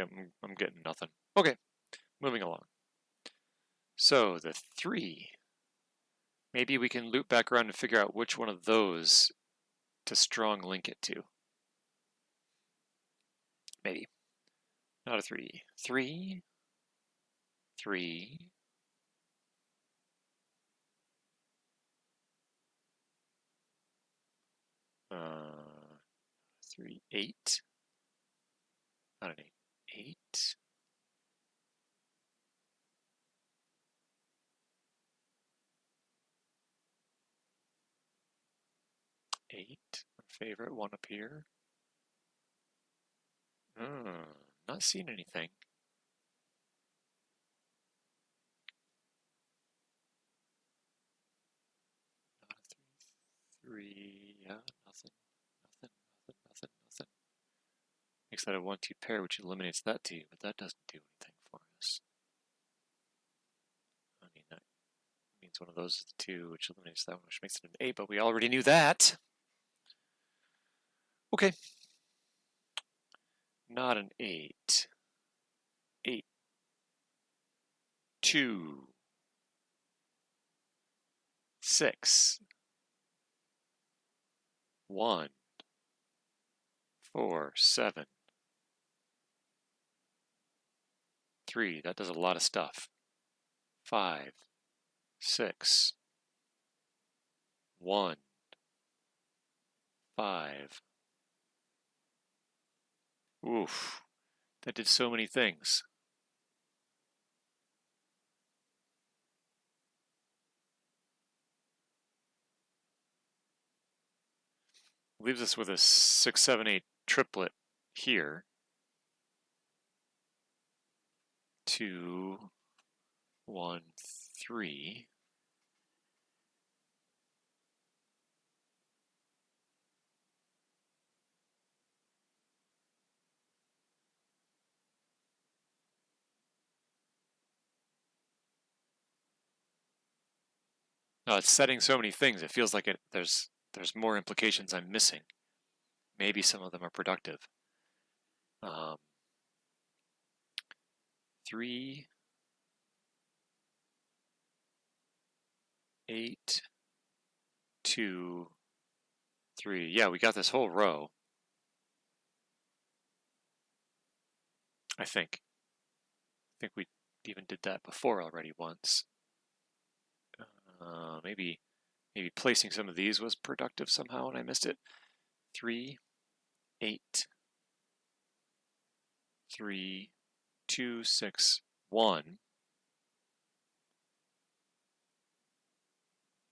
getting nothing. Okay, moving along. So the 3. Maybe we can loop back around and figure out which one of those to strong link it to. Maybe. Not a 3. 3. 3. 3, 8. Not an 8. 8. 8. Our favorite one up here. Not seeing anything. Not a 3. Yeah, nothing. Makes that a 1-2 pair, which eliminates that 2, but that doesn't do anything for us. means one of those is a 2, which eliminates that one, which makes it an 8, but we already knew that. Okay. Not an 8. 8. 2. 6. 1. 4. 7. 3. That does a lot of stuff. 5. 6. 1. 5. Oof. That did so many things. Leaves us with a 6, 7, 8 triplet here. 2, 1, 3. It's setting so many things. It feels like there's more implications I'm missing. Maybe some of them are productive. 3, 8, 2, 3. Yeah, we got this whole row. I think we even did that before already once. Maybe placing some of these was productive somehow and I missed it. 3, 8, 3, 2, 6, 1.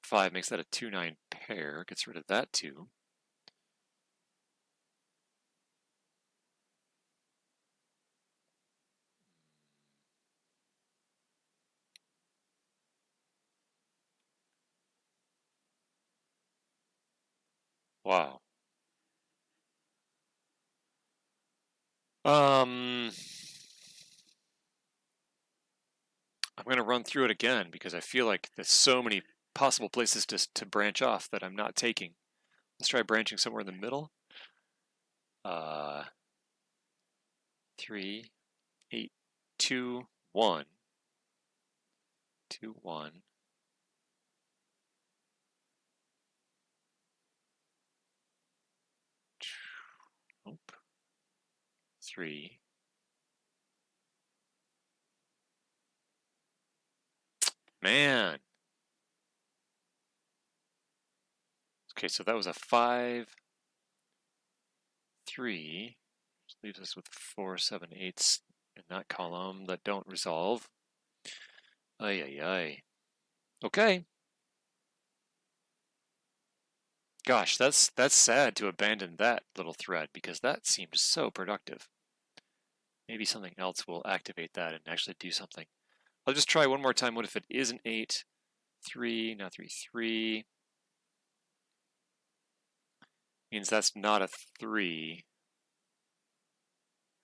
5 makes that a 2, 9 pair. Gets rid of that 2. Wow. I'm going to run through it again because I feel like there's so many possible places to branch off that I'm not taking. Let's try branching somewhere in the middle. 3, 8, 2, 1. 2, 1. Nope. 3. Man. Okay, so that was a 5, 3. Which leaves us with 4, 7, 8s in that column that don't resolve. Ay, ay, ay. Okay. Gosh, that's sad to abandon that little thread because that seemed so productive. Maybe something else will activate that and actually do something. I'll just try one more time. What if it is an 8, 3, now 3, 3? Means that's not a 3.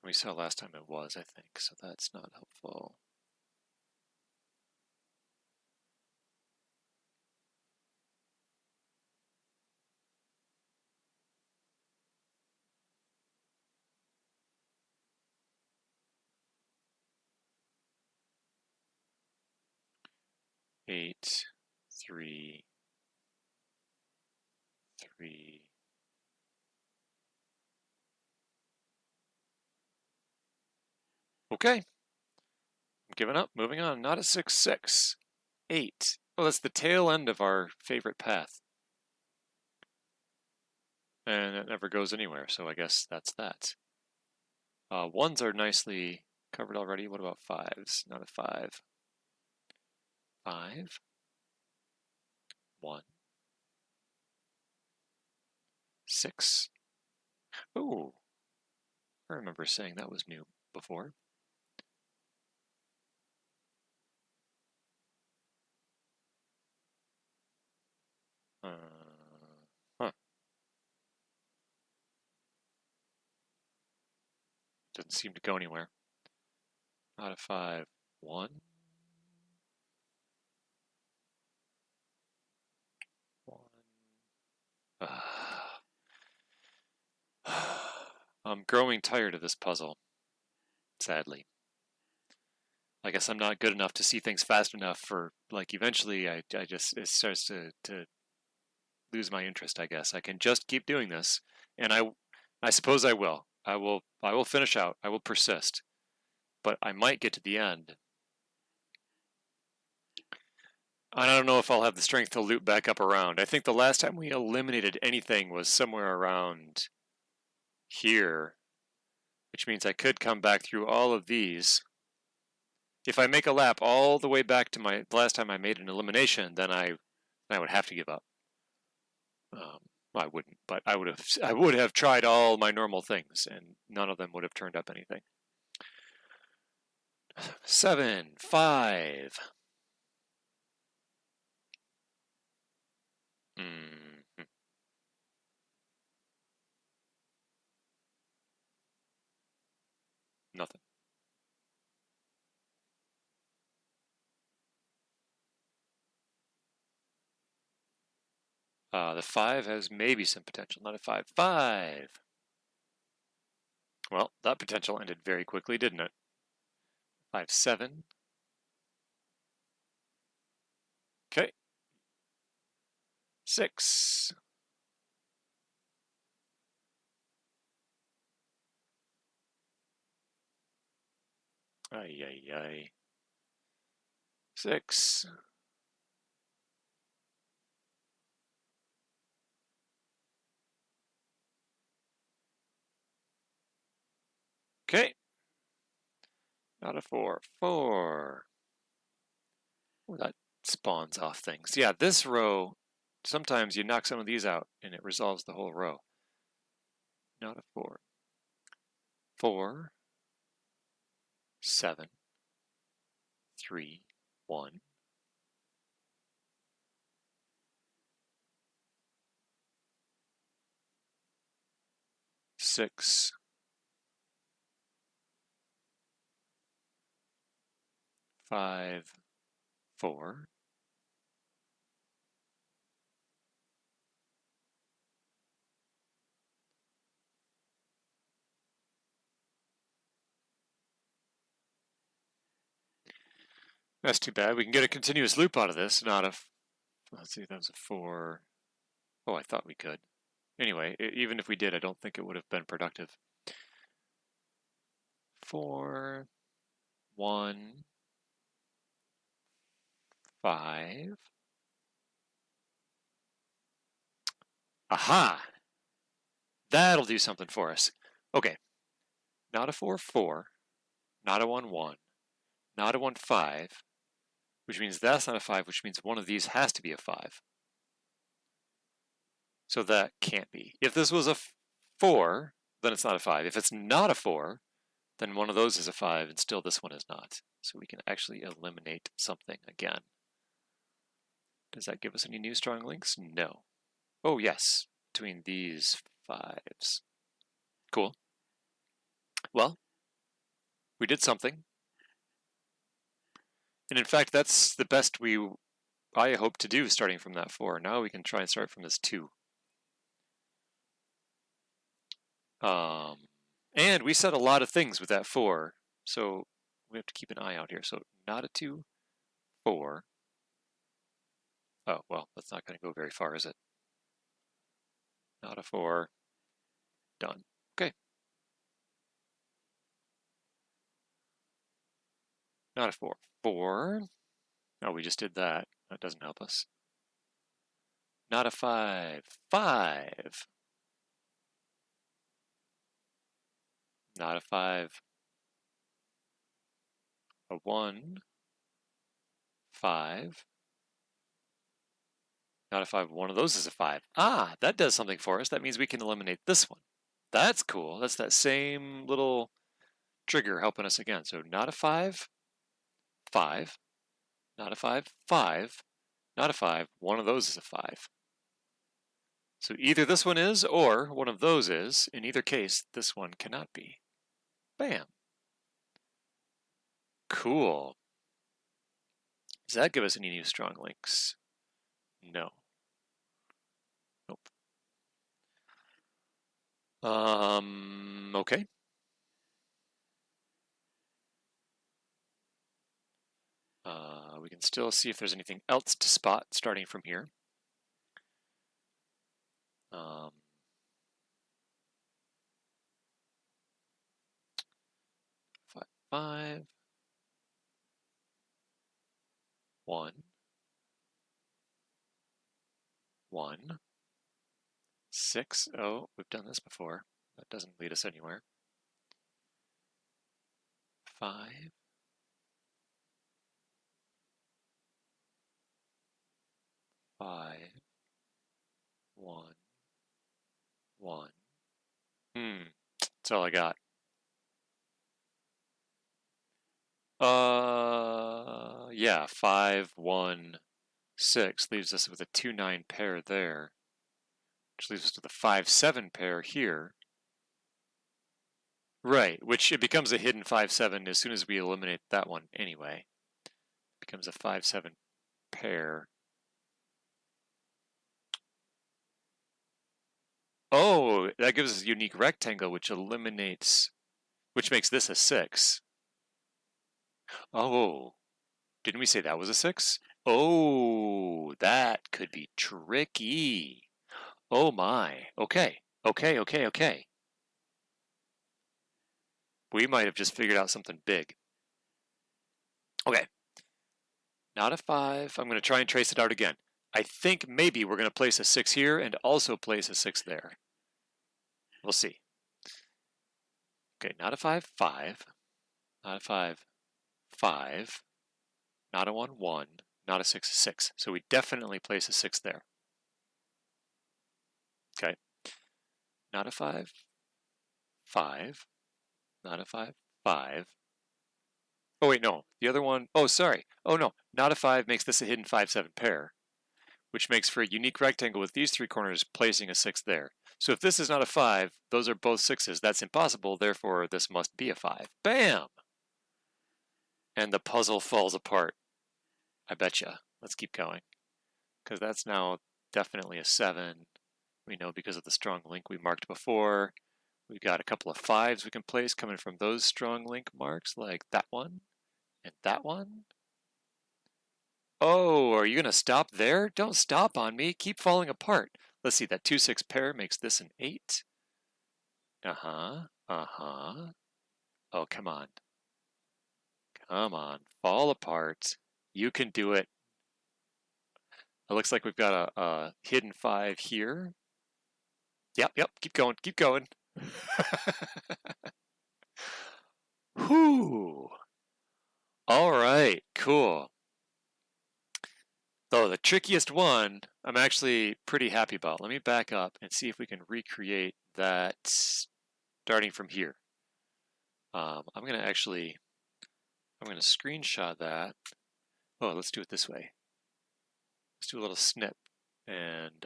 We saw last time it was, I think, so that's not helpful. Eight, 3, 3. Okay. I'm giving up. Moving on. Not a 6, 6. 8. Oh, that's the tail end of our favorite path. And it never goes anywhere, so I guess that's that. 1s are nicely covered already. What about 5s? Not a 5. 5. 1. 6. Ooh. I remember saying that was new before. Huh. Doesn't seem to go anywhere. Not a 5. 1. I'm growing tired of this puzzle, sadly. I guess I'm not good enough to see things fast enough for, like, eventually I just, it starts to lose my interest, I guess. I can just keep doing this, and I suppose I will. I will finish out. I will persist. But I might get to the end. I don't know if I'll have the strength to loop back up around. I think the last time we eliminated anything was somewhere around here, which means I could come back through all of these. If I make a lap all the way back to the last time I made an elimination, then I would have to give up. I wouldn't, but I would have tried all my normal things, and none of them would have turned up anything. 7, 5. Nothing. The 5 has maybe some potential, not a 5. 5! Well, that potential ended very quickly, didn't it? 5, 7. Okay. 6. Ay, ay, ay. 6. Okay. Not a 4. 4. Oh, that spawns off things. Yeah, this row, sometimes you knock some of these out and it resolves the whole row. Not a 4. 4. 7. 3. 1. 6. 5. 4. That's too bad. We can get a continuous loop out of this, not a... Let's see, that was a 4. Oh, I thought we could. Anyway, even if we did, I don't think it would have been productive. 4, 1, 5. Aha! That'll do something for us. Okay. Not a 4, 4. Not a 1, 1. Not a 1, 5. Which means that's not a 5, which means one of these has to be a 5. So that can't be. If this was a 4, then it's not a 5. If it's not a 4, then one of those is a 5, and still this one is not. So we can actually eliminate something again. Does that give us any new strong links? No. Oh, yes. Between these 5s. Cool. Well, we did something. And in fact, that's the best I hope to do starting from that 4. Now we can try and start from this 2. And we said a lot of things with that 4, so we have to keep an eye out here. So not a 2, 4. Oh, well, that's not going to go very far, is it? Not a 4. Done. Okay. Not a 4. 4. Oh, we just did that. That doesn't help us. Not a 5. 5. Not a 5. A 1. 5. Not a 5. One of those is a 5. Ah, that does something for us. That means we can eliminate this one. That's cool. That's that same little trigger helping us again. So not a 5. 5. Not a 5. 5. Not a 5. One of those is a 5. So either this one is, or one of those is. In either case, this one cannot be. Bam. Cool. Does that give us any new strong links? No. Nope. Okay. We can still see if there's anything else to spot starting from here. 5, 5, 1, 1, 6. Oh, we've done this before. That doesn't lead us anywhere. 5, 5, 1, 1. That's all I got. Yeah, 5, 1, 6 leaves us with a 2, 9 pair there, which leaves us with a 5, 7 pair here. Right, which it becomes a hidden 5, 7 as soon as we eliminate that one anyway. It becomes a 5, 7 pair. Oh, that gives us a unique rectangle, which eliminates, which makes this a 6. Oh, didn't we say that was a 6? Oh, that could be tricky. Oh my. Okay. Okay. We might have just figured out something big. Okay. Not a 5. I'm going to try and trace it out again. I think maybe we're going to place a 6 here and also place a 6 there. We'll see. Okay, not a 5, 5. Not a 5, 5. Not a 1, 1. Not a 6, 6. So we definitely place a 6 there. Okay. Not a 5, 5. Not a 5, 5. Oh, wait, no. The other one, oh, sorry. Oh, no. Not a 5 makes this a hidden 5, 7 pair, which makes for a unique rectangle with these 3 corners placing a 6 there. So if this is not a 5, those are both 6s. That's impossible. Therefore, this must be a 5. Bam! And the puzzle falls apart. I betcha. Let's keep going. Because that's now definitely a 7. We know because of the strong link we marked before. We've got a couple of 5s we can place coming from those strong link marks, like that one and that one. Oh, are you going to stop there? Don't stop on me. Keep falling apart. Let's see, that 2, 6 pair makes this an 8. Uh-huh. Oh, come on. Come on. Fall apart. You can do it. It looks like we've got a hidden 5 here. Yep. Keep going. Whew. All right, cool. Though the trickiest one, I'm actually pretty happy about. Let me back up and see if we can recreate that starting from here. I'm going to screenshot that. Oh, let's do it this way. Let's do a little snip and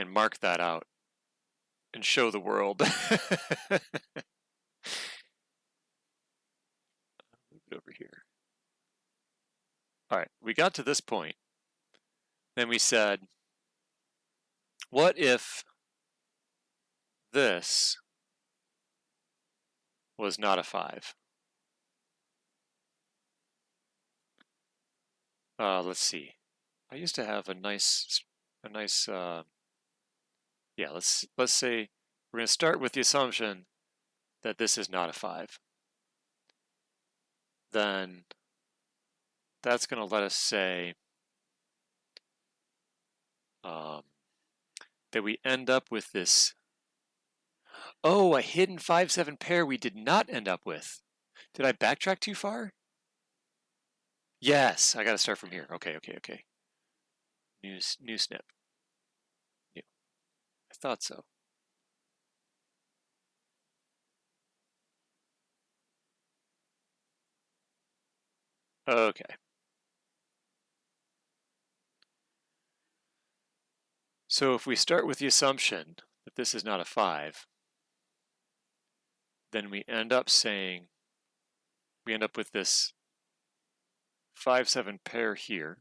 mark that out and show the world. Move it over here. All right, we got to this point. Then we said, what if this was not a 5? Let's see. I used to have a nice yeah, let's say we're going to start with the assumption that this is not a 5. Then that's going to let us say that we end up with this. Oh, a hidden 5, 7 pair we did not end up with. Did I backtrack too far? Yes, I got to start from here. Okay. New snip. New. I thought so. Okay. So if we start with the assumption that this is not a 5, then we end up with this 5, 7 pair here.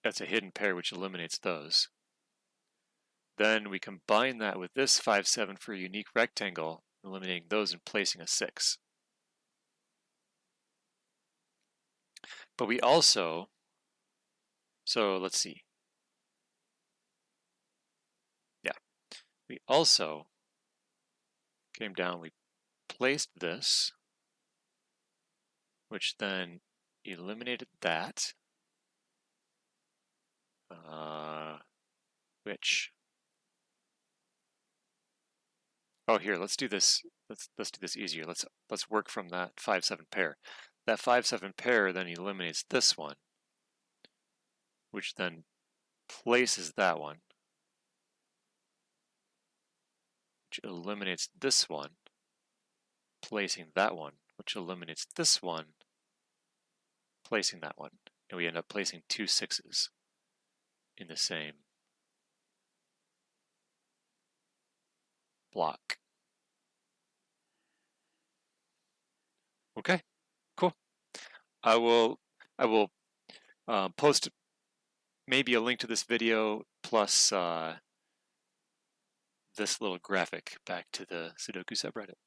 That's a hidden pair, which eliminates those. Then we combine that with this 5, 7 for a unique rectangle, eliminating those and placing a 6. But we also, so let's see. Yeah, we also came down, we placed this, which then eliminated that, oh, here, let's do this. Let's do this easier. Let's work from that 5, 7 pair. That 5, 7 pair then eliminates this one, which then places that one, which eliminates this one, placing that one, which eliminates this one, placing that one. And we end up placing 2 6s in the same block. Okay, cool. I will post maybe a link to this video plus this little graphic back to the Sudoku subreddit.